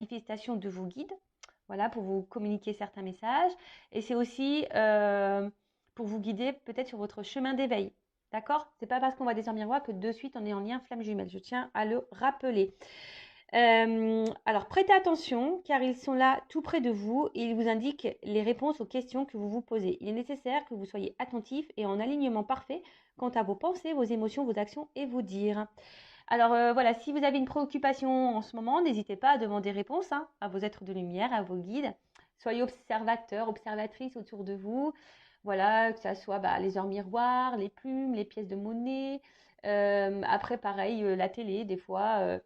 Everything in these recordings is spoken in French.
manifestation de vos guides, voilà, pour vous communiquer certains messages. Et c'est aussi pour vous guider peut-être sur votre chemin d'éveil. D'accord? C'est pas parce qu'on voit des miroirs que de suite on est en lien flamme jumelle. Je tiens à le rappeler. Alors prêtez attention car ils sont là tout près de vous et ils vous indiquent les réponses aux questions que vous vous posez. Il est nécessaire que vous soyez attentif et en alignement parfait quant à vos pensées, vos émotions, vos actions et vos dires. Alors voilà, si vous avez une préoccupation en ce moment, n'hésitez pas à demander réponse à vos êtres de lumière, à vos guides. Soyez observateurs, observatrices autour de vous. Voilà, que ça soit les heures miroirs, les plumes, les pièces de monnaie. Après, pareil, la télé, des fois,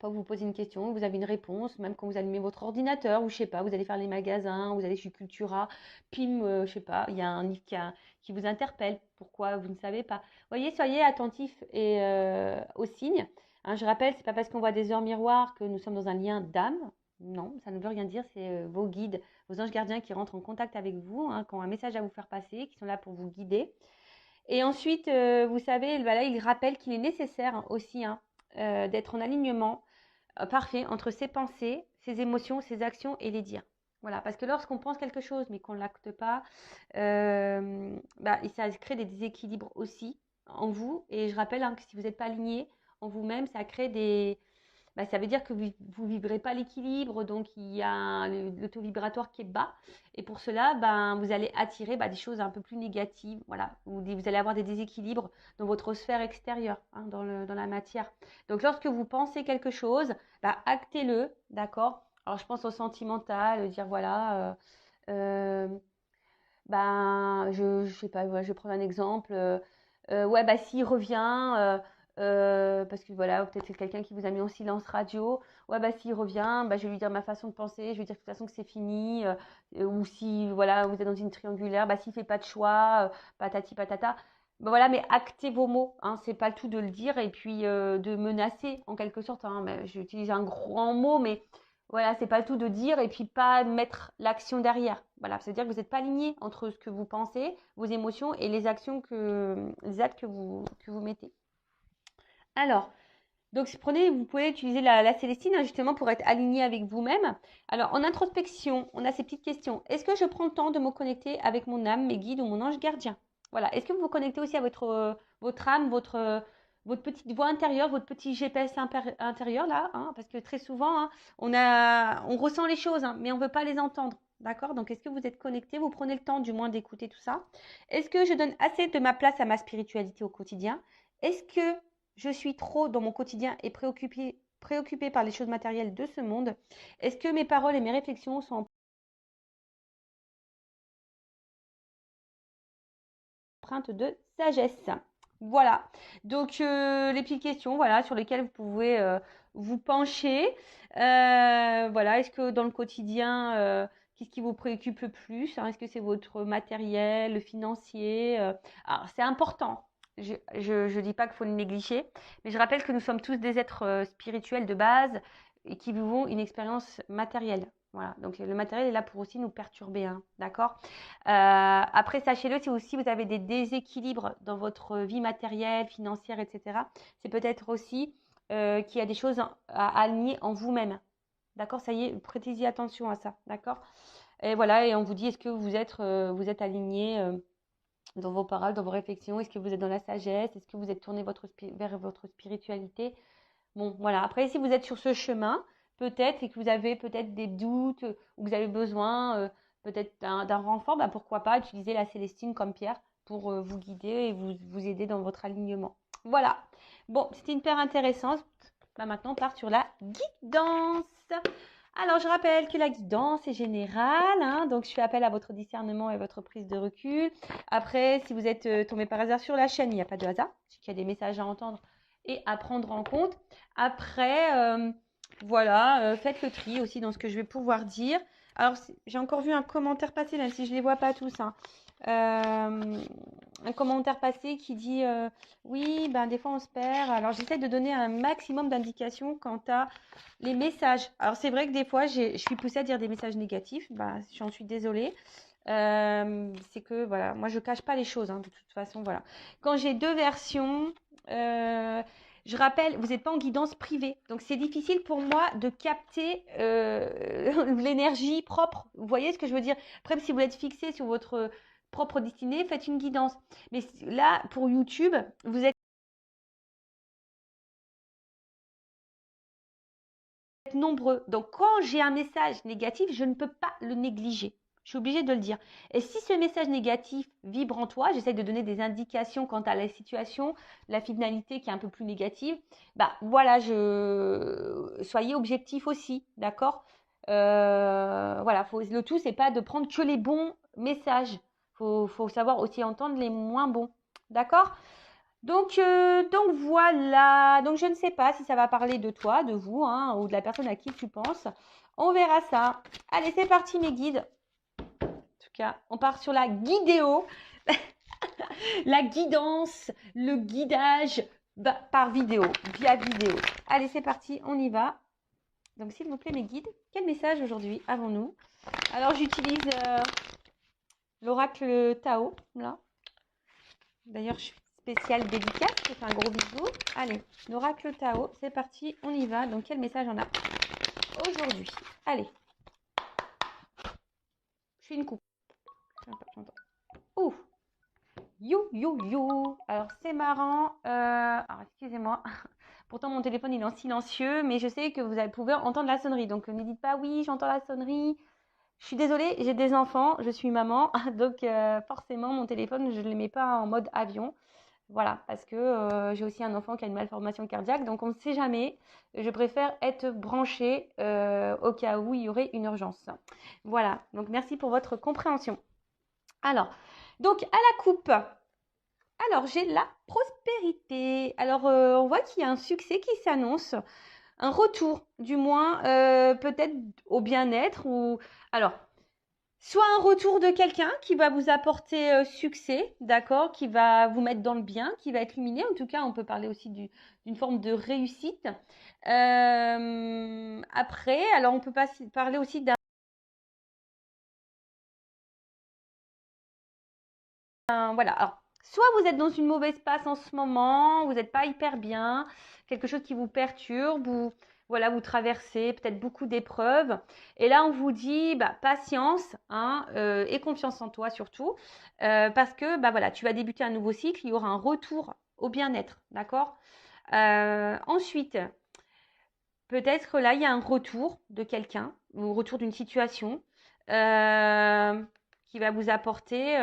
vous posez une question, vous avez une réponse, même quand vous allumez votre ordinateur, ou je sais pas, vous allez faire les magasins, vous allez chez Cultura, pim, je sais pas, il y a un livre qui vous interpelle, pourquoi vous ne savez pas. Voyez, soyez attentifs et aux signes. Hein, je rappelle, c'est pas parce qu'on voit des heures miroirs que nous sommes dans un lien d'âme. Non, ça ne veut rien dire, c'est vos guides, vos anges gardiens qui rentrent en contact avec vous, hein, qui ont un message à vous faire passer, qui sont là pour vous guider. Et ensuite, vous savez, là, il rappelle qu'il est nécessaire aussi d'être en alignement parfait entre ses pensées, ses émotions, ses actions et les dires. Voilà, parce que lorsqu'on pense quelque chose mais qu'on ne l'acte pas, ça crée des déséquilibres aussi en vous. Et je rappelle que si vous n'êtes pas aligné en vous-même, ça crée ça veut dire que vous ne vibrez pas l'équilibre, donc il y a le taux vibratoire qui est bas. Et pour cela, vous allez attirer des choses un peu plus négatives. Voilà, vous allez avoir des déséquilibres dans votre sphère extérieure, dans la matière. Donc lorsque vous pensez quelque chose, actez-le, d'accord? Alors je pense au sentimental, dire voilà, je sais pas, je vais prendre un exemple. Ouais, s'il revient, parce que voilà, peut-être c'est quelqu'un qui vous a mis en silence radio. Ouais, s'il revient, je vais lui dire ma façon de penser, je vais dire de toute façon que c'est fini. Ou si voilà, vous êtes dans une triangulaire, s'il fait pas de choix, patati patata. Voilà, mais actez vos mots, c'est pas le tout de le dire et puis de menacer en quelque sorte. Mais j'utilise un grand mot, mais voilà, c'est pas le tout de dire et puis pas mettre l'action derrière. Voilà, c'est-à-dire que vous n'êtes pas aligné entre ce que vous pensez, vos émotions et les actes que vous mettez. Alors, donc vous pouvez utiliser la Célestine justement pour être aligné avec vous-même. Alors, en introspection, on a ces petites questions. Est-ce que je prends le temps de me connecter avec mon âme, mes guides ou mon ange gardien? Voilà. Est-ce que vous vous connectez aussi à votre âme, votre petite voix intérieure, votre petit GPS intérieur là, parce que très souvent, on ressent les choses, mais on ne veut pas les entendre. D'accord? Donc, est-ce que vous êtes connecté? Vous prenez le temps du moins d'écouter tout ça? Est-ce que je donne assez de ma place à ma spiritualité au quotidien? Est-ce que je suis trop dans mon quotidien et préoccupée par les choses matérielles de ce monde? Est-ce que mes paroles et mes réflexions sont empreintes de sagesse? Voilà. Donc, les petites questions voilà, sur lesquelles vous pouvez vous pencher. Voilà. Est-ce que dans le quotidien, qu'est-ce qui vous préoccupe le plus? Est-ce que c'est votre matériel, le financier? Alors, c'est important. Je ne dis pas qu'il faut le négliger, mais je rappelle que nous sommes tous des êtres spirituels de base et qui vivons une expérience matérielle. Voilà, donc le matériel est là pour aussi nous perturber, d'accord? Après, sachez-le, si aussi vous avez des déséquilibres dans votre vie matérielle, financière, etc., c'est peut-être aussi qu'il y a des choses à aligner en vous-même. D'accord? Ça y est, prêtez-y attention à ça. D'accord? Et voilà, et on vous dit, est-ce que vous êtes aligné dans vos paroles, dans vos réflexions? Est-ce que vous êtes dans la sagesse? Est-ce que vous êtes tourné vers votre spiritualité? Bon, voilà. Après, si vous êtes sur ce chemin, peut-être, et que vous avez peut-être des doutes, ou que vous avez besoin peut-être d'un renfort, pourquoi pas utiliser la Célestine comme pierre pour vous guider et vous aider dans votre alignement. Voilà. Bon, c'était hyper intéressant. Maintenant, on part sur la guidance. Alors, je rappelle que la guidance est générale, donc je fais appel à votre discernement et votre prise de recul. Après, si vous êtes tombé par hasard sur la chaîne, il n'y a pas de hasard, c'est qu'il y a des messages à entendre et à prendre en compte. Après, voilà, faites le tri aussi dans ce que je vais pouvoir dire. Alors, j'ai encore vu un commentaire passer, même si je ne les vois pas tous. Un commentaire passé qui dit oui, des fois on se perd. Alors, j'essaie de donner un maximum d'indications quant à les messages. Alors, c'est vrai que des fois, je suis poussée à dire des messages négatifs. J'en suis désolée. C'est que, voilà, moi, je ne cache pas les choses, de toute façon, voilà. Quand j'ai deux versions, je rappelle, vous n'êtes pas en guidance privée. Donc, c'est difficile pour moi de capter l'énergie propre. Vous voyez ce que je veux dire? Après, si vous êtes fixé sur votre propre destinée, faites une guidance. Mais là, pour YouTube, vous êtes nombreux. Donc, quand j'ai un message négatif, je ne peux pas le négliger. Je suis obligée de le dire. Et si ce message négatif vibre en toi, j'essaie de donner des indications quant à la situation, la finalité qui est un peu plus négative. Bah voilà, soyez objectif aussi, d'accord. Voilà, le tout, c'est pas de prendre que les bons messages. Faut savoir aussi entendre les moins bons, d'accord. Donc voilà. Donc je ne sais pas si ça va parler de toi, de vous, hein, ou de la personne à qui tu penses. On verra ça. Allez, c'est parti mes guides. En tout cas, on part sur la guidéo, la guidance, le guidage par vidéo, via vidéo. Allez, c'est parti, on y va. Donc s'il vous plaît mes guides, quel message aujourd'hui avons-nous? Alors j'utilise l'oracle Tao, là. D'ailleurs, je suis spéciale dédicace, je fais un gros bisou. Allez, l'oracle Tao, c'est parti, on y va. Donc, quel message on a aujourd'hui? Allez. Je fais une coupe. Ouh. You, you, you. Alors, c'est marrant. Alors, excusez-moi. Pourtant, mon téléphone, il est en silencieux, mais je sais que vous pouvez entendre la sonnerie. Donc, ne dites pas oui, j'entends la sonnerie. Je suis désolée, j'ai des enfants, je suis maman. Donc, forcément, mon téléphone, je ne le mets pas en mode avion. Voilà, parce que j'ai aussi un enfant qui a une malformation cardiaque, donc on ne sait jamais. Je préfère être branchée au cas où il y aurait une urgence. Voilà, donc merci pour votre compréhension. Alors, donc à la coupe, alors j'ai la prospérité. Alors, on voit qu'il y a un succès qui s'annonce, un retour, du moins, peut-être au bien-être ou... Alors, soit un retour de quelqu'un qui va vous apporter succès, d'accord, qui va vous mettre dans le bien, qui va être luminé. En tout cas, on peut parler aussi d'une forme de réussite. Après, alors on peut parler aussi d'un... Voilà, alors, soit vous êtes dans une mauvaise passe en ce moment, vous n'êtes pas hyper bien, quelque chose qui vous perturbe, ou voilà, vous traversez peut-être beaucoup d'épreuves. Et là, on vous dit, bah, patience, hein, et confiance en toi surtout, parce que bah, voilà, tu vas débuter un nouveau cycle, il y aura un retour au bien-être, d'accord. Ensuite, peut-être là, il y a un retour de quelqu'un, ou retour d'une situation. Qui va vous apporter,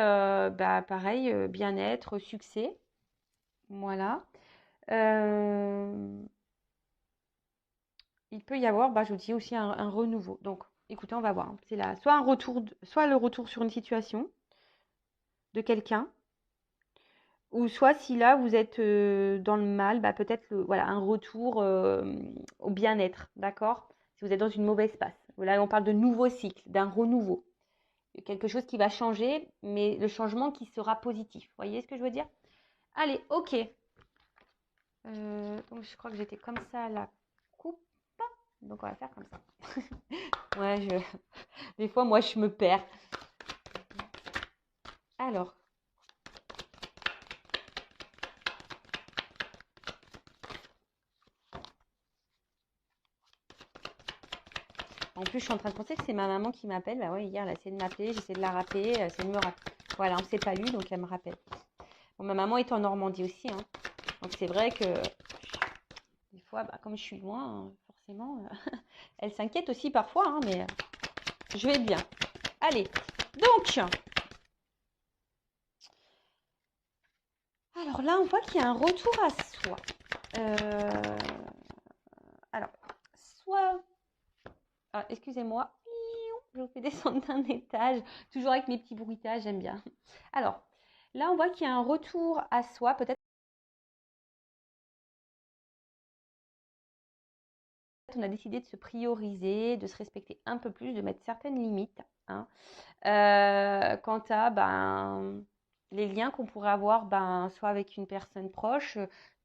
bah, pareil, bien-être, succès. Voilà. Il peut y avoir, bah, je vous dis aussi un renouveau. Donc, écoutez, on va voir. C'est là, soit un retour, soit le retour sur une situation de quelqu'un, ou soit si là vous êtes dans le mal, bah, peut-être voilà, un retour au bien-être, d'accord? Si vous êtes dans une mauvaise passe. Là, on parle de nouveau cycle, d'un renouveau. Quelque chose qui va changer, mais le changement qui sera positif. Vous voyez ce que je veux dire? Allez, ok. Donc je crois que j'étais comme ça à la coupe. Donc on va faire comme ça. Ouais, des fois, moi, je me perds. Alors. En plus, je suis en train de penser que c'est ma maman qui m'appelle. Bah ouais, hier, elle a essayé de m'appeler, j'essaie de la rappeler, elle essaie de me rappeler. Voilà, on ne s'est pas eu, donc elle me rappelle. Bon, ma maman est en Normandie aussi, hein. Donc c'est vrai que des fois, bah, comme je suis loin, hein, forcément, elle s'inquiète aussi parfois, hein, mais je vais bien. Allez, donc, alors là, on voit qu'il y a un retour à soi. Alors, soit... Ah, excusez-moi, je vous fais descendre d'un étage, toujours avec mes petits bruitages, j'aime bien. Alors, là, on voit qu'il y a un retour à soi, peut-être on a décidé de se prioriser, de se respecter un peu plus, de mettre certaines limites, hein. Quant à les liens qu'on pourrait avoir, soit avec une personne proche,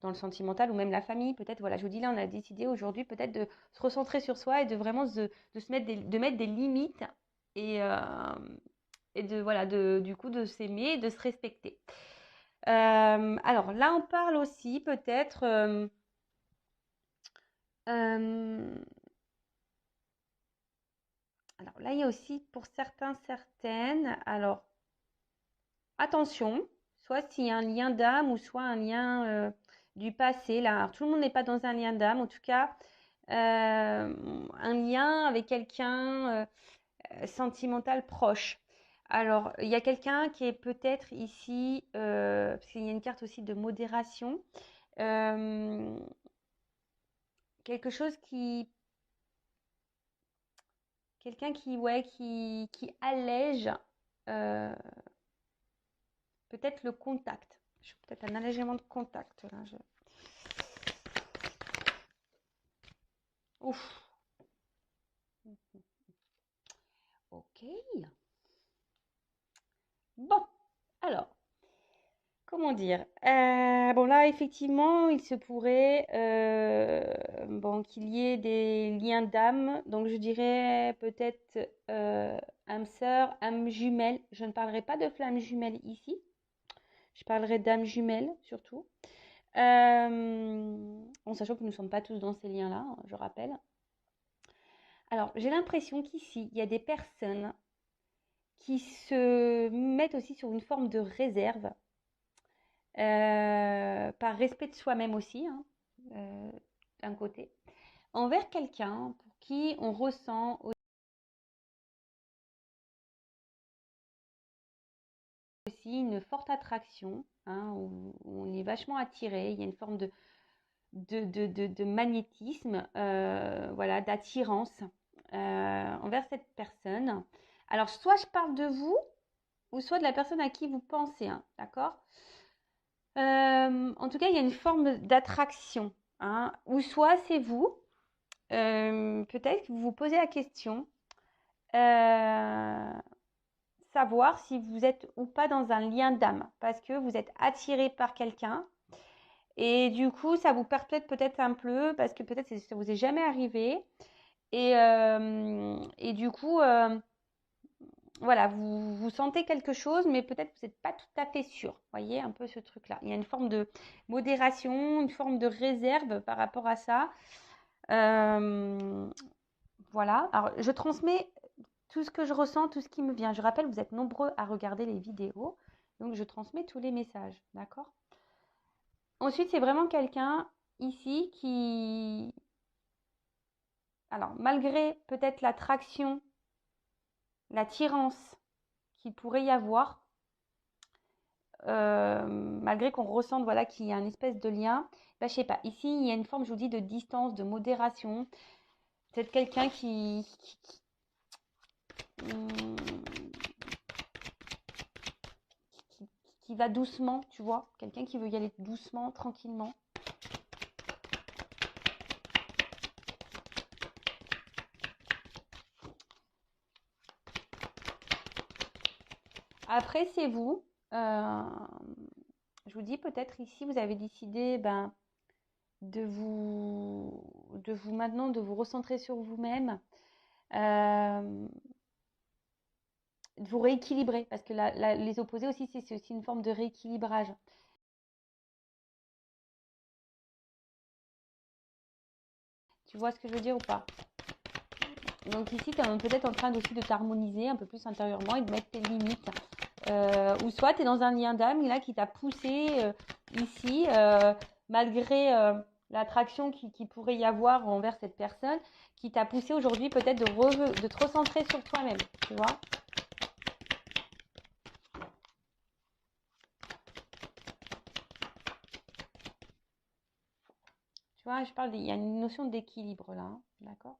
dans le sentimental ou même la famille, peut-être, voilà, je vous dis là, on a décidé aujourd'hui peut-être de se recentrer sur soi et de vraiment de mettre des limites et, voilà, du coup, de s'aimer et de se respecter. Alors là, on parle aussi peut-être Euh, alors là, il y a aussi pour certains, certaines. Alors, attention, soit s'il y a un lien d'âme ou soit un lien du passé. Là, alors, tout le monde n'est pas dans un lien d'âme. En tout cas, un lien avec quelqu'un sentimental proche. Alors, il y a quelqu'un qui est peut-être ici, parce qu'il y a une carte aussi de modération, euh, quelque chose qui, quelqu'un qui, ouais, qui allège euh, peut-être le contact. Peut-être un allègement de contact. Là, Ouf. Ok. Bon, alors, comment dire? Bon, là, effectivement, il se pourrait bon, qu'il y ait des liens d'âme. Donc, je dirais peut-être âme sœur, âme jumelle. Je ne parlerai pas de flamme jumelle ici. Je parlerai d'âme jumelle surtout. En sachant que nous ne sommes pas tous dans ces liens-là, hein, je rappelle. Alors, j'ai l'impression qu'ici, il y a des personnes qui se mettent aussi sur une forme de réserve, par respect de soi-même aussi, hein, euh, d'un côté, envers quelqu'un pour qui on ressent aussi une forte attraction, hein, où on est vachement attiré, il y a une forme de magnétisme, voilà, d'attirance envers cette personne. Alors, soit je parle de vous, ou soit de la personne à qui vous pensez, hein, d'accord? En tout cas, il y a une forme d'attraction, hein, ou soit c'est vous, peut-être que vous vous posez la question, euh, savoir si vous êtes ou pas dans un lien d'âme, parce que vous êtes attiré par quelqu'un, et du coup, ça vous perpète peut-être un peu, parce que peut-être ça vous est jamais arrivé, et du coup, voilà, vous sentez quelque chose, mais peut-être que vous n'êtes pas tout à fait sûr. Vous voyez un peu ce truc-là. Il y a une forme de modération, une forme de réserve par rapport à ça. Euh, voilà. Alors, je transmets tout ce que je ressens, tout ce qui me vient. Je rappelle, vous êtes nombreux à regarder les vidéos, donc je transmets tous les messages. D'accord? Ensuite, c'est vraiment quelqu'un ici qui... Alors, malgré peut-être l'attraction, l'attirance qu'il pourrait y avoir, malgré qu'on ressente voilà, qu'il y a un espèce de lien, bah, je sais pas. Ici, il y a une forme, je vous dis, de distance, de modération. Peut-être quelqu'un hum, qui va doucement, tu vois. Quelqu'un qui veut y aller doucement, tranquillement. Après, c'est vous. Je vous dis, peut-être ici, vous avez décidé ben, de vous maintenant, de vous recentrer sur vous-même. Euh, de vous rééquilibrer, parce que les opposés aussi, c'est aussi une forme de rééquilibrage. Tu vois ce que je veux dire ou pas? Donc ici, tu es peut-être en train aussi de t'harmoniser un peu plus intérieurement et de mettre tes limites. Ou soit tu es dans un lien d'âme là qui t'a poussé ici, malgré l'attraction qui pourrait y avoir envers cette personne, qui t'a poussé aujourd'hui peut-être de te recentrer sur toi-même, tu vois? Tu vois, il y a une notion d'équilibre là, hein, d'accord?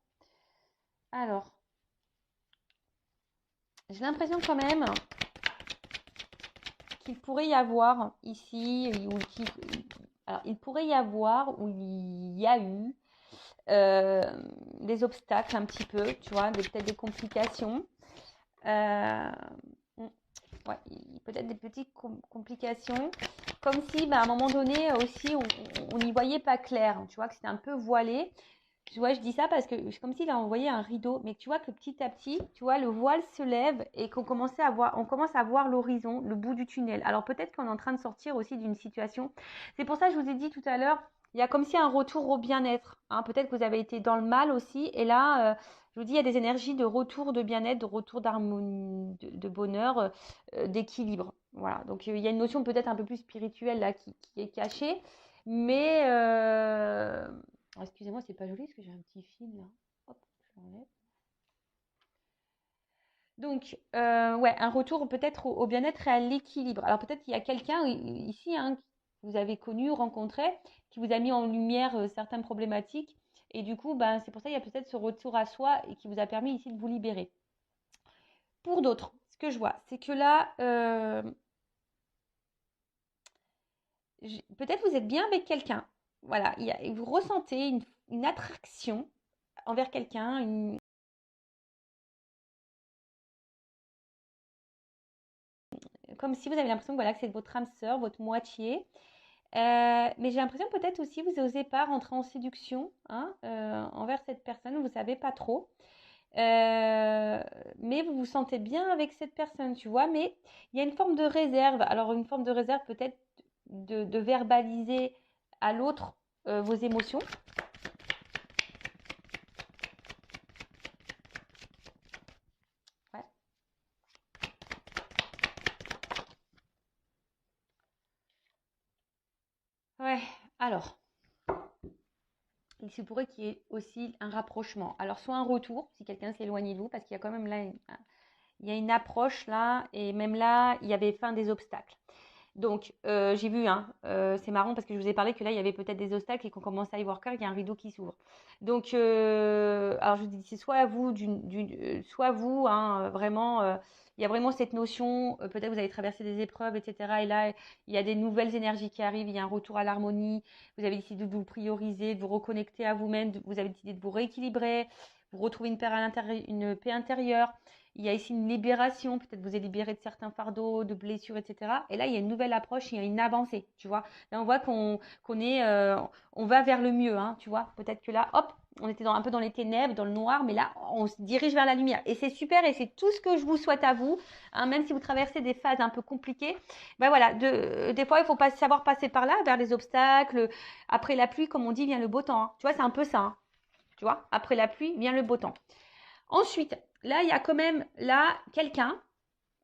Alors, j'ai l'impression quand même qu'il pourrait y avoir ici, alors il pourrait y avoir, ou il y a eu euh, des obstacles un petit peu, tu vois, peut-être des complications. Euh, ouais, peut-être des petites complications, comme si bah, à un moment donné aussi on n'y voyait pas clair, tu vois, que c'était un peu voilé. Tu vois, je dis ça parce que c'est comme s'il a envoyé un rideau, mais tu vois que petit à petit, tu vois, le voile se lève et on commence à voir l'horizon, le bout du tunnel. Alors peut-être qu'on est en train de sortir aussi d'une situation. C'est pour ça que je vous ai dit tout à l'heure, il y a comme si un retour au bien-être, hein. Peut-être que vous avez été dans le mal aussi. Et là, je vous dis, il y a des énergies de retour de bien-être, de retour d'harmonie, de bonheur, d'équilibre. Voilà. Donc, il y a une notion peut-être un peu plus spirituelle là qui est cachée. Mais, excusez-moi, c'est pas joli parce que j'ai un petit fil là. Hop, je l'enlève. Donc, ouais, un retour peut-être au bien-être et à l'équilibre. Alors peut-être qu'il y a quelqu'un ici, hein, que vous avez connu, rencontré, qui vous a mis en lumière certaines problématiques. Et du coup, ben, c'est pour ça qu'il y a peut-être ce retour à soi et qui vous a permis ici de vous libérer. Pour d'autres, ce que je vois, c'est que là, peut-être vous êtes bien avec quelqu'un. Voilà, vous ressentez une attraction envers quelqu'un, comme si vous avez l'impression que, voilà, que c'est votre âme sœur, votre moitié. Mais j'ai l'impression peut-être aussi vous n'osez pas rentrer en séduction, hein, envers cette personne, vous ne savez pas trop. Mais vous vous sentez bien avec cette personne, tu vois. Mais il y a une forme de réserve. Alors une forme de réserve peut-être de verbaliser à l'autre vos émotions. Ouais. Ouais. Alors, il se pourrait qu'il y ait aussi un rapprochement. Alors, soit un retour, si quelqu'un s'éloigne de vous, parce qu'il y a quand même là, il y a une approche là, et même là, il y avait fin des obstacles. Donc, j'ai vu, hein, c'est marrant parce que je vous ai parlé que là, il y avait peut-être des obstacles et qu'on commence à y voir clair, il y a un rideau qui s'ouvre. Donc, alors je vous dis, c'est soit vous, soit vous, hein, vraiment, il y a vraiment cette notion, peut-être vous avez traversé des épreuves, etc. Et là, il y a des nouvelles énergies qui arrivent, il y a un retour à l'harmonie, vous avez décidé de vous prioriser, de vous reconnecter à vous-même, vous avez décidé de vous rééquilibrer, vous retrouvez une paix intérieure. Il y a ici une libération, peut-être vous êtes libéré de certains fardeaux, de blessures, etc. Et là, il y a une nouvelle approche, il y a une avancée, tu vois. Là, on voit qu'on est, on va vers le mieux, hein, tu vois. Peut-être que là, hop, on était un peu dans les ténèbres, dans le noir, mais là, on se dirige vers la lumière. Et c'est super, et c'est tout ce que je vous souhaite à vous, hein, même si vous traversez des phases un peu compliquées. Ben voilà, des fois, il faut pas savoir passer par là, vers les obstacles. Après la pluie, comme on dit, vient le beau temps, hein. Tu vois, c'est un peu ça, hein, tu vois. Après la pluie, vient le beau temps. Ensuite, là, il y a quand même là quelqu'un.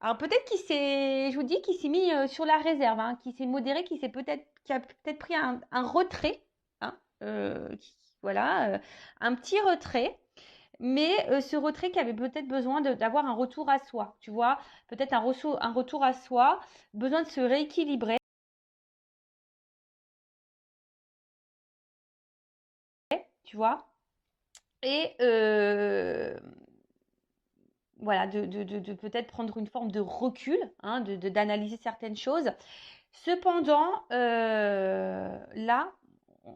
Alors peut-être qu'il s'est, je vous dis, qu'il s'est mis sur la réserve, hein, qui s'est modéré, qui a peut-être pris un retrait, hein, voilà, un petit retrait, mais ce retrait qui avait peut-être besoin d'avoir un retour à soi, tu vois, peut-être un retour à soi, besoin de se rééquilibrer, tu vois, et voilà, de peut-être prendre une forme de recul, hein, d'analyser certaines choses. Cependant, là,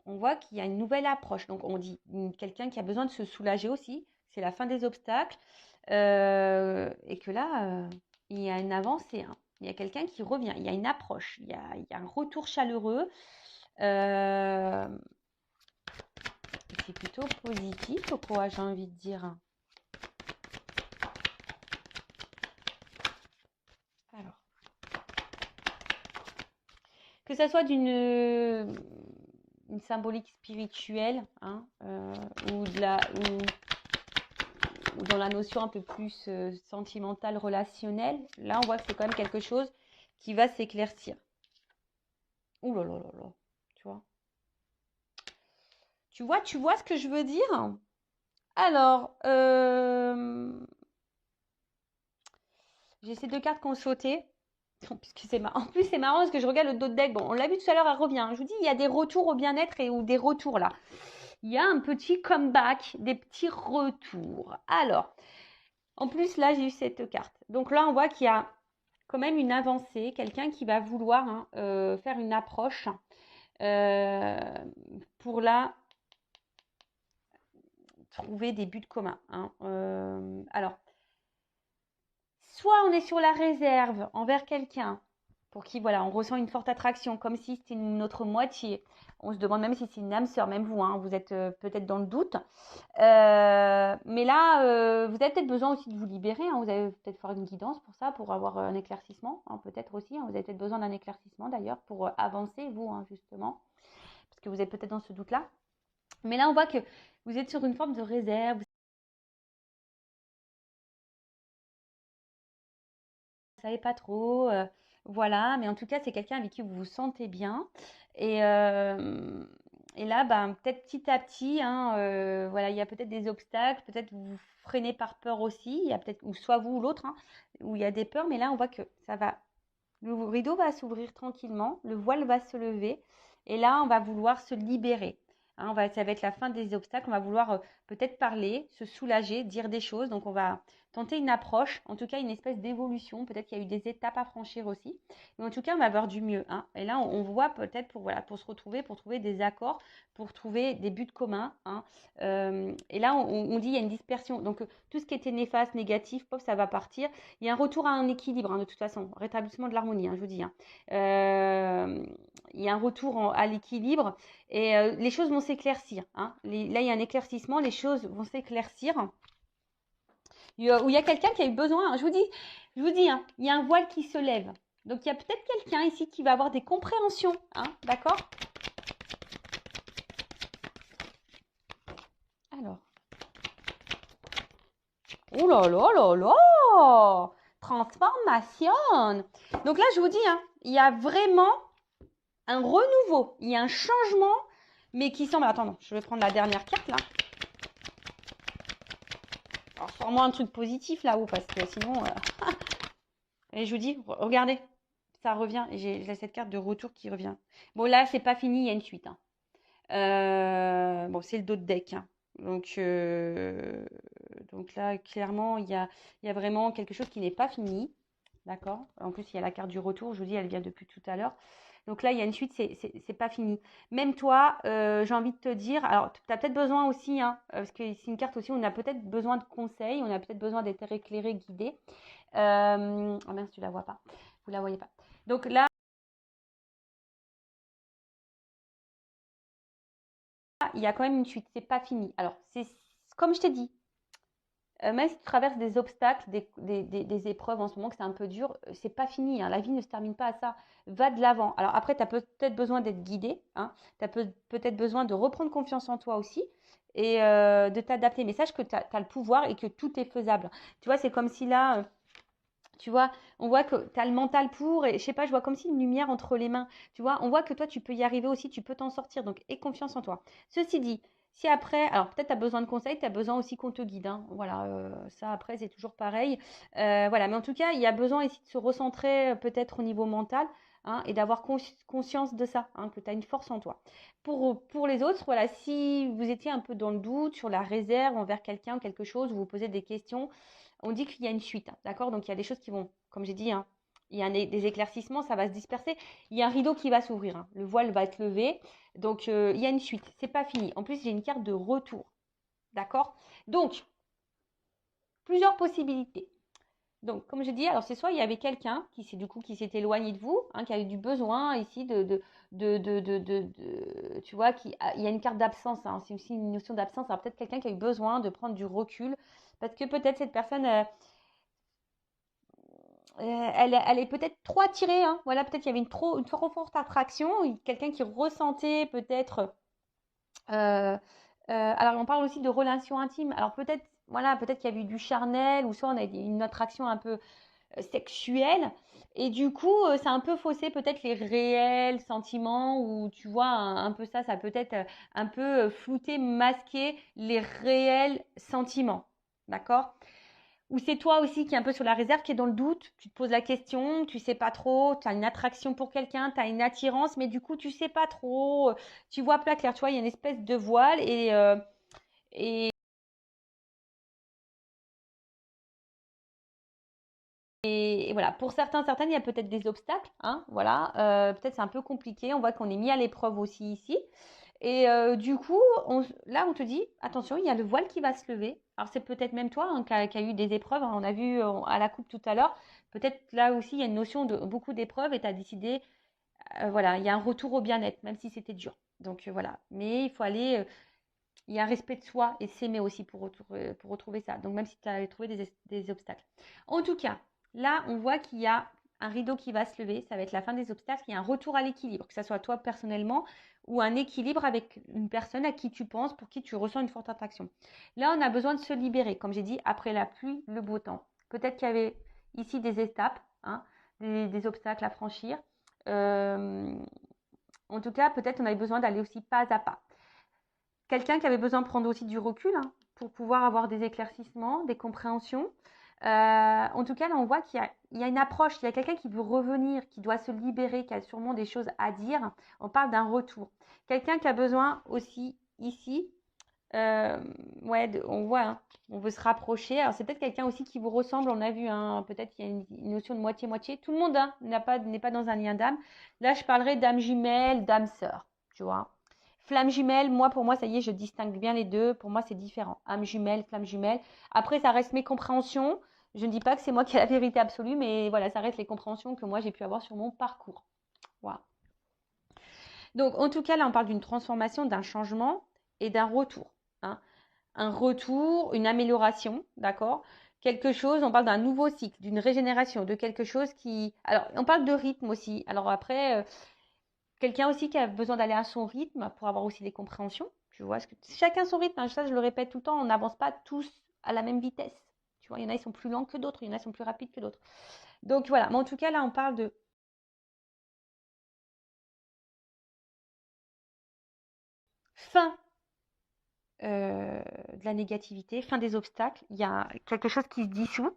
on voit qu'il y a une nouvelle approche. Donc, on dit quelqu'un qui a besoin de se soulager aussi. C'est la fin des obstacles. Et que là, il y a une avancée, hein. Il y a quelqu'un qui revient. Il y a une approche. Il y a un retour chaleureux. Euh, c'est plutôt positif, quoi, j'ai envie de dire. Alors, que ça soit une symbolique spirituelle, hein, ou dans la notion un peu plus sentimentale, relationnelle, là on voit que c'est quand même quelque chose qui va s'éclaircir. Ouh là là là là, tu vois. Tu vois ce que je veux dire? Alors, j'ai ces deux cartes qui ont sauté. Puisque c'est marrant. En plus, c'est marrant parce que je regarde le dos de deck. Bon, on l'a vu tout à l'heure, elle revient. Je vous dis, il y a des retours au bien-être ou des retours là. Il y a un petit comeback, des petits retours. Alors, en plus, là, j'ai eu cette carte. Donc là, on voit qu'il y a quand même une avancée, quelqu'un qui va vouloir, hein, faire une approche euh, pour là trouver des buts communs, hein. Alors, soit on est sur la réserve envers quelqu'un pour qui, voilà, on ressent une forte attraction, comme si c'était notre moitié. On se demande même si c'est une âme sœur, même vous, hein, vous êtes peut-être dans le doute. Mais là, vous avez peut-être besoin aussi de vous libérer, hein. Vous allez peut-être faire une guidance pour ça, pour avoir un éclaircissement, hein, peut-être aussi, hein. Vous avez peut-être besoin d'un éclaircissement d'ailleurs pour avancer, vous, hein, justement. que vous êtes peut-être dans ce doute-là. Mais là, on voit que vous êtes sur une forme de réserve. Vous ne savez pas trop. Voilà. Mais en tout cas, c'est quelqu'un avec qui vous vous sentez bien. Et, euh, et là, ben, peut-être petit à petit, hein, voilà, il y a peut-être des obstacles. Peut-être vous vous freinez par peur aussi. Il y a peut-être, ou soit vous ou l'autre, hein, où il y a des peurs. Mais là, on voit que ça va. Le rideau va s'ouvrir tranquillement. Le voile va se lever. Et là, on va vouloir se libérer. Hein, ça va être la fin des obstacles. On va vouloir peut-être parler, se soulager, dire des choses. Donc, on va tenter une approche, en tout cas une espèce d'évolution. Peut-être qu'il y a eu des étapes à franchir aussi. Mais en tout cas, on va avoir du mieux. Hein. Et là, on voit peut-être pour, voilà, pour se retrouver, pour trouver des accords, pour trouver des buts communs. Hein. Et là, on dit il y a une dispersion. Donc, tout ce qui était néfaste, négatif, pop, ça va partir. Il y a un retour à un équilibre, hein, de toute façon. Rétablissement de l'harmonie, hein, je vous dis. Hein. Il y a un retour à l'équilibre et les choses vont s'éclaircir. Hein. Là, il y a un éclaircissement, les choses vont s'éclaircir. Où il y a quelqu'un qui a eu besoin, hein, je vous dis, hein, il y a un voile qui se lève. Donc, il y a peut-être quelqu'un ici qui va avoir des compréhensions, hein, d'accord? Alors. Oh là là là là! Transformation! Donc là, je vous dis, hein, il y a vraiment un renouveau, il y a un changement, mais qui semble... Attends, non, je vais prendre la dernière carte, là. Alors, sors-moi un truc positif, là-haut, parce que sinon... Et je vous dis, regardez, ça revient. Et j'ai cette carte de retour qui revient. Bon, là, c'est pas fini, il y a une suite. Hein. Bon, c'est le dos de deck. Hein. Donc là, clairement, il y a vraiment quelque chose qui n'est pas fini. D'accord? En plus, il y a la carte du retour. Je vous dis, elle vient depuis tout à l'heure. Donc là, il y a une suite, c'est pas fini. Même toi, j'ai envie de te dire, alors tu as peut-être besoin aussi, hein, parce que c'est une carte aussi, on a peut-être besoin de conseils, on a peut-être besoin d'être éclairé, guidé. Oh mince, tu la vois pas. Vous la voyez pas. Donc là, il y a quand même une suite, c'est pas fini. Alors, c'est comme je t'ai dit, même si tu traverses des obstacles, des épreuves en ce moment, que c'est un peu dur, c'est pas fini. Hein. La vie ne se termine pas à ça. Va de l'avant. Alors après, tu as peut-être besoin d'être guidé. Hein. Tu as peut-être besoin de reprendre confiance en toi aussi et de t'adapter. Mais sache que tu as le pouvoir et que tout est faisable. Tu vois, c'est comme si là, tu vois, on voit que tu as le mental pour, et je sais pas, je vois comme si une lumière entre les mains. Tu vois, on voit que toi, tu peux y arriver aussi, tu peux t'en sortir. Donc, aie confiance en toi. Ceci dit, si après, alors peut-être tu as besoin de conseils, tu as besoin aussi qu'on te guide. Hein. Voilà, ça après, c'est toujours pareil. Voilà, mais en tout cas, il y a besoin ici de se recentrer peut-être au niveau mental. Hein, et d'avoir conscience de ça, hein, que tu as une force en toi. Pour les autres, voilà, si vous étiez un peu dans le doute sur la réserve envers quelqu'un ou quelque chose, vous vous posez des questions, on dit qu'il y a une suite, hein, d'accord? Donc il y a des choses qui vont, comme j'ai dit, hein, il y a des éclaircissements, ça va se disperser. Il y a un rideau qui va s'ouvrir, hein, le voile va être levé. Donc il y a une suite, c'est pas fini. En plus, j'ai une carte de retour, d'accord? Donc, plusieurs possibilités. Donc, comme j'ai dit, alors c'est soit il y avait quelqu'un qui s'est éloigné de vous, hein, qui a eu du besoin ici tu vois, il y a une carte d'absence, hein, c'est aussi une notion d'absence. Alors peut-être quelqu'un qui a eu besoin de prendre du recul, parce que peut-être cette personne, elle est peut-être trop attirée. Hein. Voilà, peut-être qu'il y avait une trop forte attraction, quelqu'un qui ressentait peut-être. Alors, on parle aussi de relations intimes. Alors, peut-être, voilà, peut-être qu'il y a eu du charnel, ou soit on a une attraction un peu sexuelle. Et du coup, ça a un peu faussé peut-être les réels sentiments, ou tu vois, un peu ça, ça peut être un peu flouter, masquer les réels sentiments. D'accord? Ou c'est toi aussi qui est un peu sur la réserve, qui est dans le doute, tu te poses la question, tu sais pas trop, tu as une attraction pour quelqu'un, tu as une attirance, mais du coup tu sais pas trop, tu vois pas clair, tu vois, il y a une espèce de voile et, et voilà. Pour certaines, il y a peut-être des obstacles, hein, voilà, peut-être c'est un peu compliqué, on voit qu'on est mis à l'épreuve aussi ici. Et du coup, là, on te dit, attention, il y a le voile qui va se lever. Alors, c'est peut-être même toi hein, qui a eu des épreuves. Hein, on a vu à la coupe tout à l'heure. Peut-être là aussi, il y a une notion de beaucoup d'épreuves et tu as décidé, voilà, il y a un retour au bien-être, même si c'était dur. Donc, voilà. Mais il faut aller, il y a un respect de soi et s'aimer aussi pour retrouver ça. Donc, même si tu as trouvé des obstacles. En tout cas, là, on voit qu'il y a un rideau qui va se lever, ça va être la fin des obstacles, il y a un retour à l'équilibre, que ce soit toi personnellement ou un équilibre avec une personne à qui tu penses, pour qui tu ressens une forte attraction. Là, on a besoin de se libérer, comme j'ai dit, après la pluie, le beau temps. Peut-être qu'il y avait ici des étapes, hein, des obstacles à franchir. En tout cas, peut-être on avait besoin d'aller aussi pas à pas. Quelqu'un qui avait besoin de prendre aussi du recul, hein, pour pouvoir avoir des éclaircissements, des compréhensions. En tout cas, là, on voit qu'il y a une approche, il y a quelqu'un qui veut revenir, qui doit se libérer, qui a sûrement des choses à dire. On parle d'un retour. Quelqu'un qui a besoin aussi ici, ouais, on voit, hein, on veut se rapprocher. Alors, c'est peut-être quelqu'un aussi qui vous ressemble, on a vu, hein, peut-être qu'il y a une notion de moitié-moitié. Tout le monde, hein, n'est pas dans un lien d'âme. Là, je parlerai d'âme jumelle, d'âme sœur, tu vois. Flamme jumelle, moi, pour moi, ça y est, je distingue bien les deux. Pour moi, c'est différent. Âme jumelle, flamme jumelle. Après, ça reste mes compréhensions. Je ne dis pas que c'est moi qui ai la vérité absolue, mais voilà, ça reste les compréhensions que moi, j'ai pu avoir sur mon parcours. Voilà. Donc, en tout cas, là, on parle d'une transformation, d'un changement et d'un retour, hein. Un retour, une amélioration, d'accord? Quelque chose, on parle d'un nouveau cycle, d'une régénération, de quelque chose qui… Alors, on parle de rythme aussi. Alors après, quelqu'un aussi qui a besoin d'aller à son rythme pour avoir aussi des compréhensions. Tu vois, chacun son rythme, hein, ça je le répète tout le temps, on n'avance pas tous à la même vitesse. Tu vois, il y en a, ils sont plus lents que d'autres, il y en a, ils sont plus rapides que d'autres. Donc voilà, mais en tout cas, là, on parle de fin de la négativité, fin des obstacles. Il y a quelque chose qui se dissout,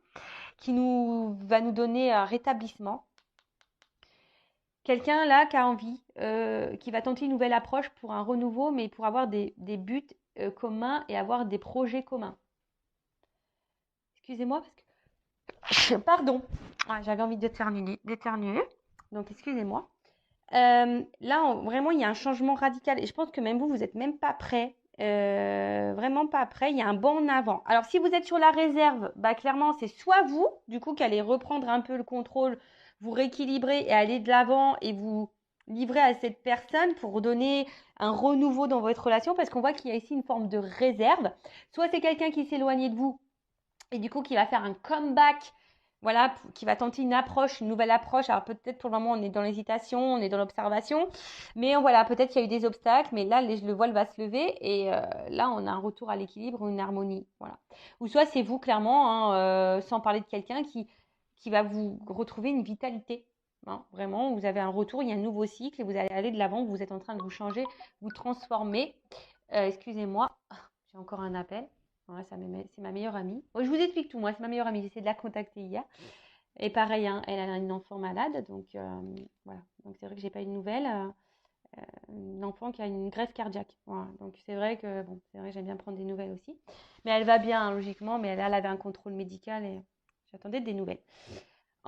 qui va nous donner un rétablissement. Quelqu'un là qui a envie, qui va tenter une nouvelle approche pour un renouveau, mais pour avoir des buts communs et avoir des projets communs. Excusez-moi parce que… Pardon. Ah, j'avais envie d'éternuer. Donc excusez-moi. Là, vraiment, il y a un changement radical. Et je pense que même vous n'êtes même pas prêt. Vraiment pas prêt. Il y a un bond en avant. Alors, si vous êtes sur la réserve, bah, clairement, c'est soit vous, du coup, qui allez reprendre un peu le contrôle, vous rééquilibrer et aller de l'avant et vous livrer à cette personne pour donner un renouveau dans votre relation, parce qu'on voit qu'il y a ici une forme de réserve. Soit c'est quelqu'un qui s'est éloigné de vous et du coup qui va faire un comeback, voilà, qui va tenter une approche, une nouvelle approche. Alors peut-être pour le moment on est dans l'hésitation, on est dans l'observation, mais voilà, peut-être qu'il y a eu des obstacles, mais là le voile va se lever et là on a un retour à l'équilibre, une harmonie, voilà. Ou soit c'est vous clairement, hein, sans parler de quelqu'un qui va vous retrouver une vitalité. Hein, vraiment, vous avez un retour, il y a un nouveau cycle et vous allez aller de l'avant, vous êtes en train de vous changer, vous transformer. Excusez-moi, j'ai encore un appel. Ouais, c'est ma meilleure amie. Bon, je vous explique tout, moi, c'est ma meilleure amie. J'ai essayé de la contacter hier. Et pareil, hein, elle a une enfant malade, donc voilà. Donc c'est vrai que j'ai pas eu de nouvelles. Une enfant qui a une greffe cardiaque. Voilà. Donc c'est vrai que bon, c'est vrai que j'aime bien prendre des nouvelles aussi. Mais elle va bien, hein, logiquement, mais elle avait un contrôle médical et j'attendais des nouvelles.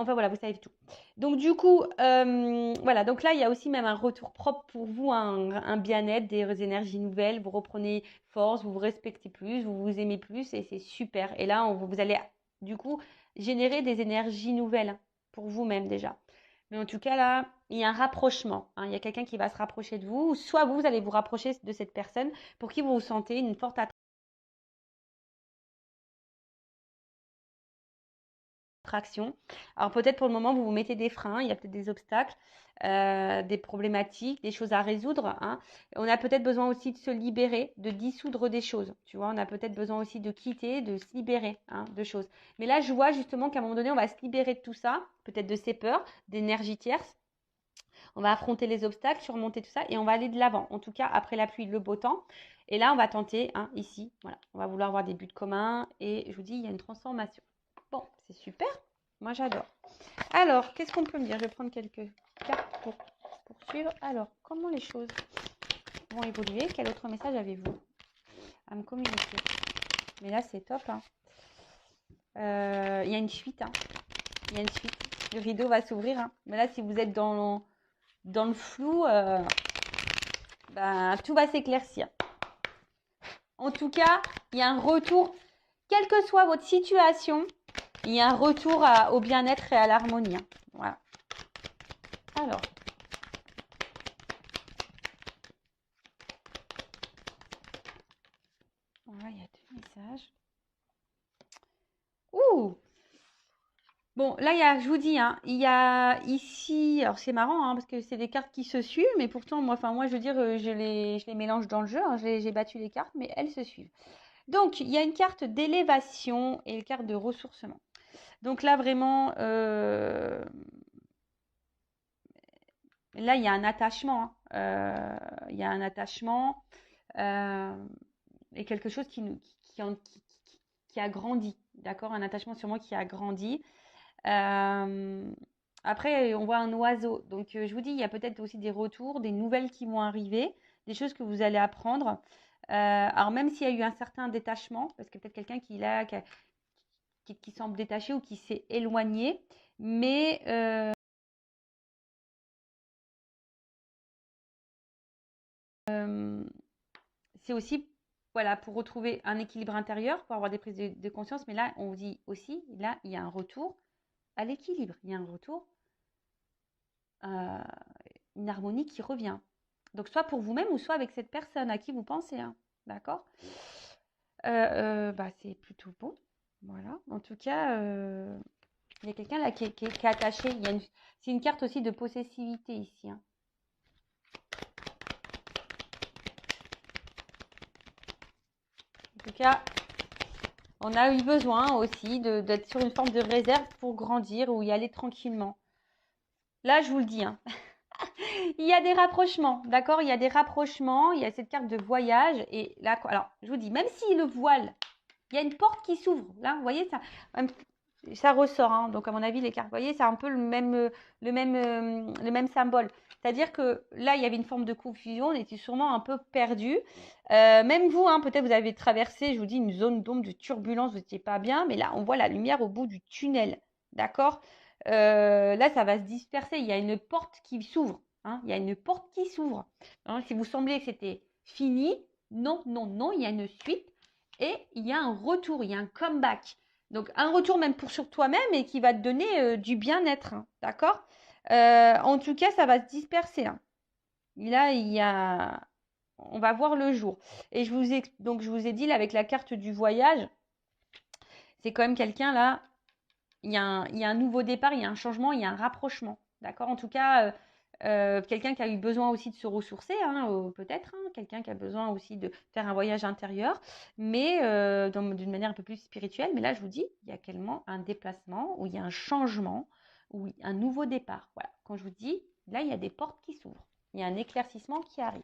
Enfin voilà, vous savez tout. Donc du coup, voilà, donc là, il y a aussi même un retour propre pour vous, un bien-être, des énergies nouvelles, vous reprenez force, vous vous respectez plus, vous vous aimez plus et c'est super. Et là, vous allez du coup générer des énergies nouvelles pour vous-même déjà. Mais en tout cas, là, il y a un rapprochement, hein. Il y a quelqu'un qui va se rapprocher de vous, ou soit vous allez vous rapprocher de cette personne pour qui vous vous sentez une forte attraction. Alors peut-être pour le moment, vous vous mettez des freins, il y a peut-être des obstacles, des problématiques, des choses à résoudre, hein. On a peut-être besoin aussi de se libérer, de dissoudre des choses. Tu vois, on a peut-être besoin aussi de quitter, de se libérer, hein, de choses. Mais là, je vois justement qu'à un moment donné, on va se libérer de tout ça, peut-être de ces peurs, d'énergie tierce. On va affronter les obstacles, surmonter tout ça et on va aller de l'avant. En tout cas, après la pluie, le beau temps. Et là, on va tenter, hein, ici, voilà, on va vouloir avoir des buts communs et je vous dis, il y a une transformation. Bon, c'est super. Moi, j'adore. Alors, qu'est-ce qu'on peut me dire? Je vais prendre quelques cartes pour poursuivre. Alors, comment les choses vont évoluer? Quel autre message avez-vous à me communiquer? Mais là, c'est top, hein. Il y a une suite, hein. Il y a une suite. Le rideau va s'ouvrir, hein. Mais là, si vous êtes dans le flou, ben, tout va s'éclaircir. En tout cas, il y a un retour, quelle que soit votre situation, il y a un retour au bien-être et à l'harmonie, hein. Voilà. Alors, voilà, il y a deux messages. Ouh! Bon, là, je vous dis, hein, il y a ici, alors c'est marrant, hein, parce que c'est des cartes qui se suivent, mais pourtant, moi, je veux dire, je les mélange dans le jeu, hein, j'ai battu les cartes, mais elles se suivent. Donc, il y a une carte d'élévation et une carte de ressourcement. Donc là, vraiment, là, il y a un attachement, hein, il y a un attachement euh, et quelque chose qui a grandi, d'accord? Un attachement sûrement qui a grandi. Euh, Après, on voit un oiseau. Donc, je vous dis, il y a peut-être aussi des retours, des nouvelles qui vont arriver, des choses que vous allez apprendre. Alors, même s'il y a eu un certain détachement, parce que peut-être quelqu'un qui semble détaché ou qui s'est éloigné, mais c'est aussi voilà, pour retrouver un équilibre intérieur, pour avoir des prises de conscience. Mais là, on vous dit aussi, là, il y a un retour à l'équilibre. Il y a un retour, euh, une harmonie qui revient. Donc, soit pour vous-même ou soit avec cette personne à qui vous pensez. Hein. D'accord bah, c'est plutôt bon. Voilà. En tout cas, il y a quelqu'un là qui est attaché. C'est une carte aussi de possessivité ici. Hein. En tout cas, on a eu besoin aussi d'être sur une forme de réserve pour grandir ou y aller tranquillement. Là, je vous le dis, hein, il y a des rapprochements, d'accord? Il y a des rapprochements, il y a cette carte de voyage. Et là, alors, je vous dis, même si le voile, il y a une porte qui s'ouvre. Là, vous voyez, ça ressort. Hein, donc, à mon avis, les cartes, vous voyez, c'est un peu le même symbole. C'est-à-dire que là, il y avait une forme de confusion, on était sûrement un peu perdu. Même vous, hein, peut-être vous avez traversé, je vous dis, une zone d'ombre, de turbulence, vous n'étiez pas bien, mais là, on voit la lumière au bout du tunnel. D'accord? Là, ça va se disperser. Il y a une porte qui s'ouvre. Hein, il y a une porte qui s'ouvre. Hein, si vous sembliez que c'était fini, non, non, non, il y a une suite et il y a un retour, il y a un comeback. Donc, un retour même sur toi-même et qui va te donner du bien-être. Hein, d'accord? En tout cas, ça va se disperser. Hein. Là, on va voir le jour. Et donc, je vous ai dit, là, avec la carte du voyage, c'est quand même quelqu'un, là, il y a un nouveau départ, il y a un changement, il y a un rapprochement. D'accord? En tout cas, quelqu'un qui a eu besoin aussi de se ressourcer, hein, peut-être, hein, quelqu'un qui a besoin aussi de faire un voyage intérieur, mais d'une manière un peu plus spirituelle. Mais là, je vous dis, il y a également un déplacement, où il y a un changement, où il y a un nouveau départ. Voilà. Quand je vous dis, là, il y a des portes qui s'ouvrent. Il y a un éclaircissement qui arrive.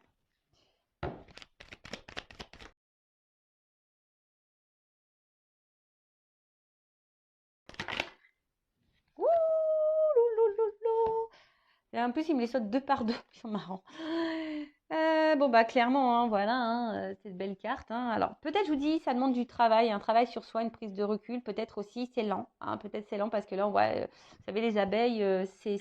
Ouh, et en plus, il me les saute deux par deux. Ils sont marrants. Bon, bah, clairement, hein, voilà, hein, cette belle carte. Hein. Alors, peut-être, je vous dis, ça demande du travail, un travail sur soi, une prise de recul. Peut-être aussi, c'est lent. Hein, peut-être c'est lent parce que là, on voit, vous savez, les abeilles, c'est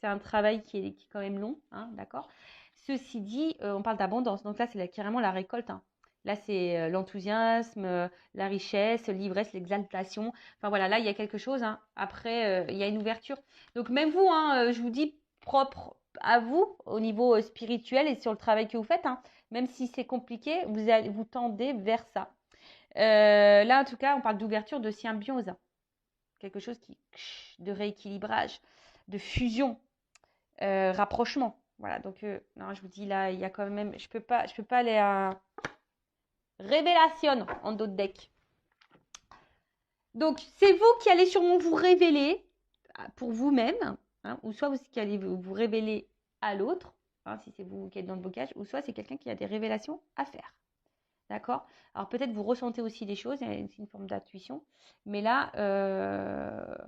un travail qui est quand même long. Hein, d'accord. Ceci dit, on parle d'abondance. Donc là, c'est carrément la récolte. Hein. Là, c'est l'enthousiasme, la richesse, l'ivresse, l'exaltation. Enfin, voilà, là, il y a quelque chose. Hein. Après, il y a une ouverture. Donc même vous, hein, je vous dis propre à vous au niveau spirituel et sur le travail que vous faites, hein, même si c'est compliqué, vous tendez vers ça. Là, en tout cas, on parle d'ouverture, de symbiose, quelque chose de rééquilibrage, de fusion, rapprochement. Voilà, donc non, je vous dis là, il y a quand même, je peux pas aller à révélation en d'autres decks. Donc c'est vous qui allez sûrement vous révéler pour vous-même, hein, ou soit vous qui allez vous révéler à l'autre, hein, si c'est vous qui êtes dans le blocage, ou soit c'est quelqu'un qui a des révélations à faire. D'accord? Alors peut-être vous ressentez aussi des choses, c'est une forme d'intuition, mais là,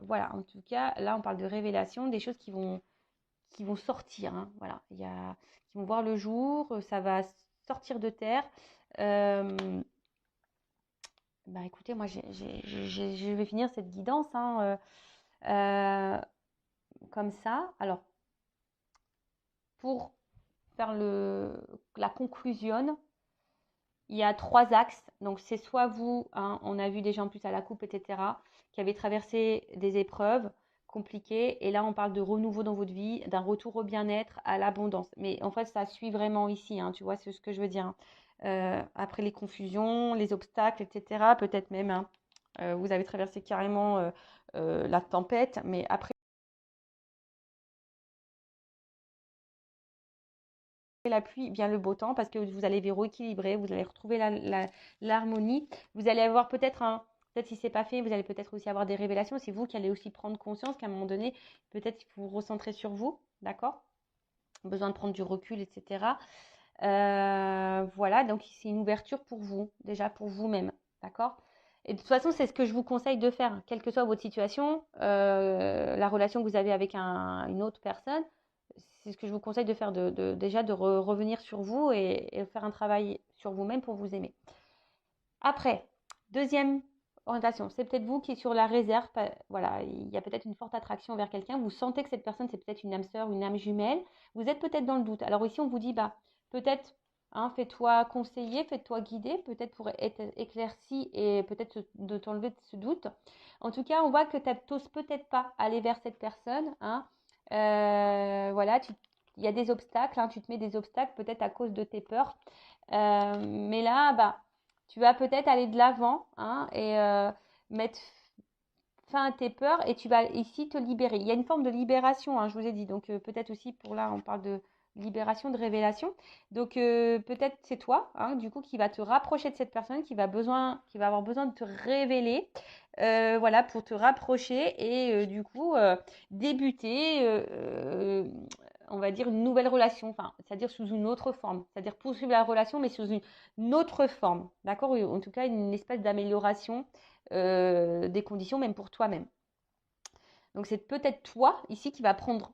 voilà, en tout cas, là on parle de révélation, des choses qui vont sortir, hein, voilà, qui vont voir le jour, ça va sortir de terre. Bah écoutez, moi je vais finir cette guidance hein, euh, comme ça. Alors, pour faire la conclusion, il y a trois axes. Donc, c'est soit vous, hein, on a vu déjà en plus à la coupe, etc., qui avez traversé des épreuves compliquées. Et là, on parle de renouveau dans votre vie, d'un retour au bien-être, à l'abondance. Mais en fait, ça suit vraiment ici, hein, tu vois, c'est ce que je veux dire. Hein. Après les confusions, les obstacles, etc., peut-être même hein, Vous avez traversé carrément la tempête, mais après la pluie vient le beau temps parce que vous allez vous rééquilibrer, vous allez retrouver l'harmonie. Vous allez avoir peut-être si c'est pas fait, vous allez peut-être aussi avoir des révélations. C'est vous qui allez aussi prendre conscience qu'à un moment donné, peut-être qu'il faut vous recentrer sur vous, d'accord? Besoin de prendre du recul, etc. Voilà, donc c'est une ouverture pour vous, déjà pour vous-même, d'accord? Et de toute façon, c'est ce que je vous conseille de faire, quelle que soit votre situation, la relation que vous avez avec une autre personne, c'est ce que je vous conseille de faire, déjà de revenir sur vous et faire un travail sur vous-même pour vous aimer. Après, deuxième orientation, c'est peut-être vous qui êtes sur la réserve. Voilà, il y a peut-être une forte attraction vers quelqu'un. Vous sentez que cette personne, c'est peut-être une âme sœur, une âme jumelle. Vous êtes peut-être dans le doute. Alors ici, on vous dit, bah, peut-être, hein, fais-toi conseiller, fais-toi guider, peut-être pour être éclairci et peut-être de t'enlever de ce doute. En tout cas, on voit que tu n'oses peut-être pas aller vers cette personne. Hein. Voilà, il y a des obstacles, hein, tu te mets des obstacles peut-être à cause de tes peurs. Mais là, bah, tu vas peut-être aller de l'avant, hein, et mettre fin à tes peurs et tu vas ici te libérer. Il y a une forme de libération, hein, je vous ai dit. Donc peut-être aussi pour là, on parle de libération, de révélation. Donc peut-être c'est toi, hein, du coup, qui va te rapprocher de cette personne, qui va avoir besoin de te révéler, voilà, pour te rapprocher et du coup débuter, on va dire une nouvelle relation, enfin, c'est-à-dire sous une autre forme, c'est-à-dire poursuivre la relation, mais sous une autre forme, d'accord? En tout cas, une espèce d'amélioration des conditions, même pour toi-même. Donc c'est peut-être toi ici qui va prendre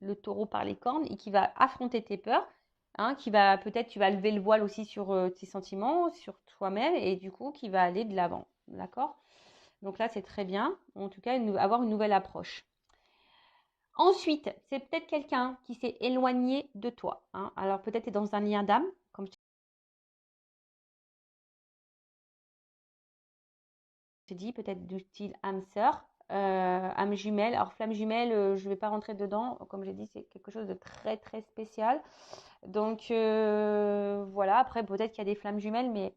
le taureau par les cornes et qui va affronter tes peurs, hein, qui va peut-être tu vas lever le voile aussi sur tes sentiments, sur toi-même et du coup qui va aller de l'avant, d'accord? Donc là c'est très bien, en tout cas avoir une nouvelle approche. Ensuite, c'est peut-être quelqu'un qui s'est éloigné de toi. Hein. Alors peut-être tu es dans un lien d'âme, comme je t'ai dit, peut-être du style âme sœur, âme jumelle. Alors flamme jumelle, je ne vais pas rentrer dedans. Comme j'ai dit, c'est quelque chose de très très spécial. Donc voilà, après peut-être qu'il y a des flammes jumelles, mais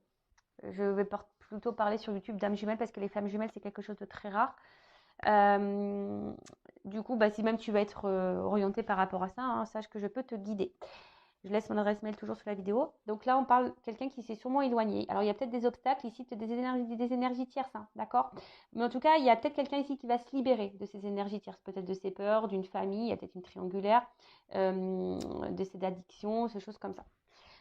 je vais plutôt parler sur YouTube d'âme jumelle parce que les flammes jumelles, c'est quelque chose de très rare. Du coup, bah, si même tu vas être orienté par rapport à ça, hein, sache que je peux te guider. Je laisse mon adresse mail toujours sous la vidéo. Donc là, on parle de quelqu'un qui s'est sûrement éloigné. Alors, il y a peut-être des obstacles ici, peut-être des énergies tierces, hein, d'accord? Mais en tout cas, il y a peut-être quelqu'un ici qui va se libérer de ces énergies tierces, peut-être de ses peurs, d'une famille, il y a peut-être une triangulaire, de ses addictions, ces choses comme ça.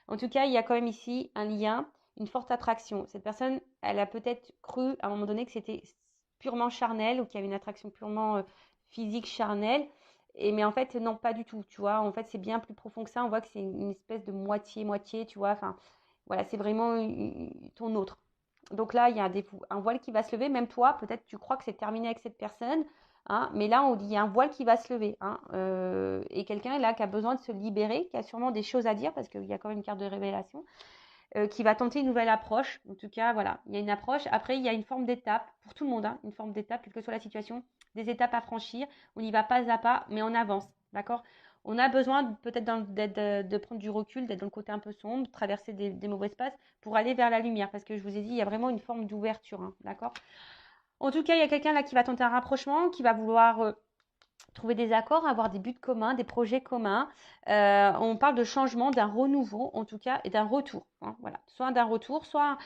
En tout cas, il y a quand même ici un lien, une forte attraction. Cette personne, elle a peut-être cru à un moment donné que c'était purement charnel ou qu'il y avait une attraction purement physique, charnelle. Mais en fait, non, pas du tout, tu vois. En fait, c'est bien plus profond que ça. On voit que c'est une espèce de moitié-moitié, tu vois. Enfin, voilà, c'est vraiment ton autre. Donc là, il y a un voile qui va se lever. Même toi, peut-être tu crois que c'est terminé avec cette personne. Hein, mais là, on dit il y a un voile qui va se lever. Hein, et quelqu'un là qui a besoin de se libérer, qui a sûrement des choses à dire parce qu'il y a quand même une carte de révélation, qui va tenter une nouvelle approche. En tout cas, voilà, il y a une approche. Après, il y a une forme d'étape pour tout le monde, hein, une forme d'étape, quelle que soit la situation, des étapes à franchir. On y va pas à pas, mais on avance. D'accord? On a besoin peut-être de prendre du recul, d'être dans le côté un peu sombre, de traverser des mauvais espaces pour aller vers la lumière. Parce que je vous ai dit, il y a vraiment une forme d'ouverture. Hein, d'accord? En tout cas, il y a quelqu'un là qui va tenter un rapprochement, qui va vouloir trouver des accords, avoir des buts communs, des projets communs. On parle de changement, d'un renouveau en tout cas, et d'un retour. Hein, voilà. Soit d'un retour, soit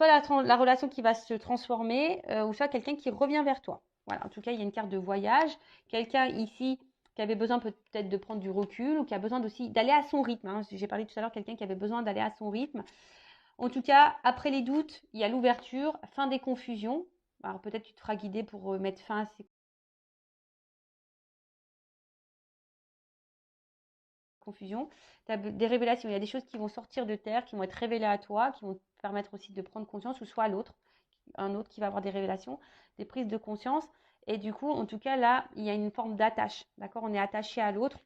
la relation qui va se transformer, ou soit quelqu'un qui revient vers toi. Voilà. En tout cas, il y a une carte de voyage. Quelqu'un ici qui avait besoin peut-être de prendre du recul ou qui a besoin aussi d'aller à son rythme. Hein. J'ai parlé tout à l'heure, quelqu'un qui avait besoin d'aller à son rythme. En tout cas, après les doutes, il y a l'ouverture, fin des confusions. Alors peut-être tu te feras guider pour mettre fin à ces confusion. Tu as des révélations, il y a des choses qui vont sortir de terre, qui vont être révélées à toi, qui vont te permettre aussi de prendre conscience, ou soit à l'autre, un autre qui va avoir des révélations, des prises de conscience. Et du coup, en tout cas, là, il y a une forme d'attache. D'accord? On est attaché à l'autre.